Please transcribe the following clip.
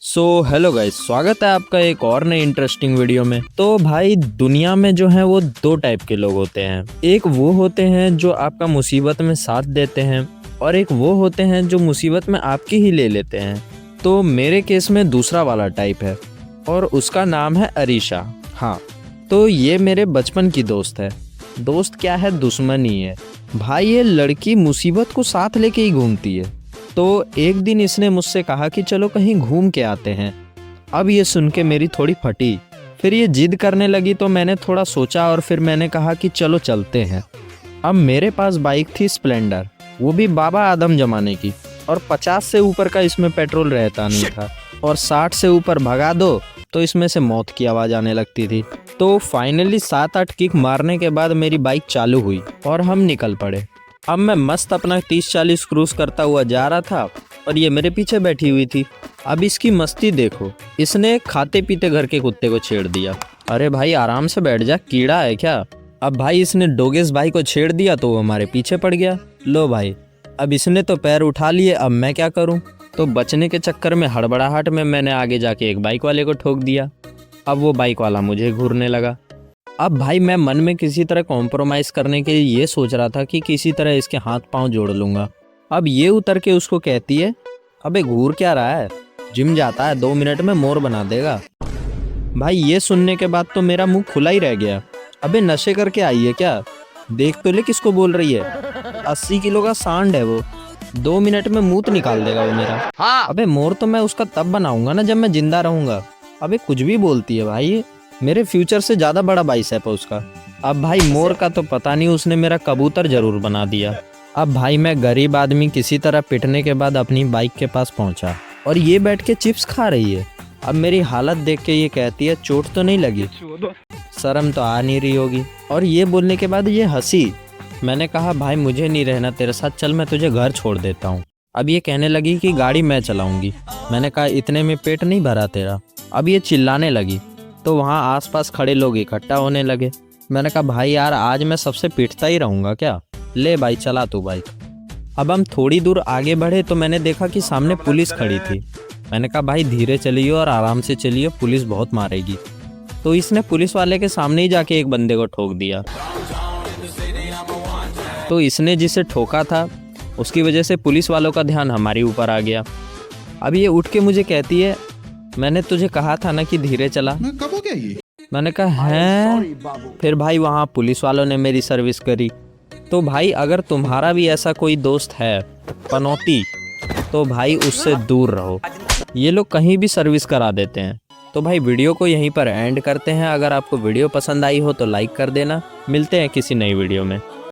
Hello guys, स्वागत है आपका एक और नई इंटरेस्टिंग वीडियो में। तो भाई दुनिया में जो है वो दो टाइप के लोग होते हैं। एक वो होते हैं जो आपका मुसीबत में साथ देते हैं और एक वो होते हैं जो मुसीबत में आपकी ही ले लेते हैं। तो मेरे केस में दूसरा वाला टाइप है और उसका नाम है अरीशा। हाँ, तो ये मेरे बचपन की दोस्त है। दोस्त क्या है, दुश्मन ही है भाई। ये लड़की मुसीबत को साथ लेके ही घूमती है। तो एक दिन इसने मुझसे कहा कि चलो कहीं घूम के आते हैं। अब ये सुन के मेरी थोड़ी फटी। फिर ये जिद करने लगी तो मैंने थोड़ा सोचा और फिर मैंने कहा कि चलो चलते हैं। अब मेरे पास बाइक थी स्प्लेंडर, वो भी बाबा आदम जमाने की, और 50 से ऊपर का इसमें पेट्रोल रहता नहीं था, और 60 से ऊपर भगा दो तो इसमें से मौत की आवाज़ आने लगती थी। तो फाइनली 7-8 किक मारने के बाद मेरी बाइक चालू हुई और हम निकल पड़े। अब मैं मस्त अपना 30-40 क्रूज करता हुआ जा रहा था और ये मेरे पीछे बैठी हुई थी। अब इसकी मस्ती देखो, इसने खाते पीते घर के कुत्ते को छेड़ दिया। अरे भाई आराम से बैठ जा, कीड़ा है क्या। अब भाई इसने डोगेस भाई को छेड़ दिया तो वो हमारे पीछे पड़ गया। लो भाई, अब इसने तो पैर उठा लिए, अब मैं क्या करूं। तो बचने के चक्कर में हड़बड़ाहट में मैंने आगे जाके एक बाइक वाले को ठोक दिया। अब वो बाइक वाला मुझे घूरने लगा। अब भाई मैं मन में किसी तरह कॉम्प्रोमाइज़ करने के लिए ये सोच रहा था कि किसी तरह इसके हाथ पांव जोड़ लूँगा। अब ये उतर के उसको कहती है, अबे घूर क्या रहा है, जिम जाता है, 2 मिनट में मोर बना देगा। भाई ये सुनने के बाद तो मेरा मुंह खुला ही रह गया। अबे नशे करके आई है क्या, देख तो ले किसको बोल रही है। 80 किलो का सांड है वो, 2 मिनट में मूत निकाल देगा वो मेरा। हाँ। अबे मोर तो मैं उसका तब बनाऊंगा ना जब मैं जिंदा रहूंगा। अबे कुछ भी बोलती है भाई, मेरे फ्यूचर से ज़्यादा बड़ा बाइसेप है उसका। अब भाई मोर का तो पता नहीं, उसने मेरा कबूतर ज़रूर बना दिया। अब भाई मैं गरीब आदमी किसी तरह पिटने के बाद अपनी बाइक के पास पहुंचा और ये बैठ के चिप्स खा रही है। अब मेरी हालत देख के ये कहती है, चोट तो नहीं लगी, शर्म तो आ नहीं रही होगी। और ये बोलने के बाद ये हंसी। मैंने कहा भाई मुझे नहीं रहना तेरे साथ, चल मैं तुझे घर छोड़ देता हूँ। अब ये कहने लगी कि गाड़ी मैं चलाऊँगी। मैंने कहा इतने में पेट नहीं भरा तेरा। अब ये चिल्लाने लगी तो वहाँ आसपास खड़े लोग इकट्ठा होने लगे। मैंने कहा भाई यार आज मैं सबसे पिटता ही रहूँगा क्या, ले भाई चला तू बाइक। अब हम थोड़ी दूर आगे बढ़े तो मैंने देखा कि सामने पुलिस खड़ी थी। मैंने कहा भाई धीरे चलिए और आराम से चलिए, पुलिस बहुत मारेगी। तो इसने पुलिस वाले के सामने ही जाके एक बंदे को ठोक दिया। तो इसने जिसे ठोका था उसकी वजह से पुलिस वालों का ध्यान हमारे ऊपर आ गया। अब ये उठ के मुझे कहती है, मैंने तुझे कहा था ना कि धीरे चला। कब हो गया ये? मैंने कहा हैं। फिर भाई वहाँ पुलिस वालों ने मेरी सर्विस करी। तो भाई अगर तुम्हारा भी ऐसा कोई दोस्त है पनौती, तो भाई उससे दूर रहो। ये लोग कहीं भी सर्विस करा देते हैं। तो भाई वीडियो को यहीं पर एंड करते हैं। अगर आपको वीडियो पसंद आई हो तो लाइक कर देना। मिलते हैं किसी नई वीडियो में।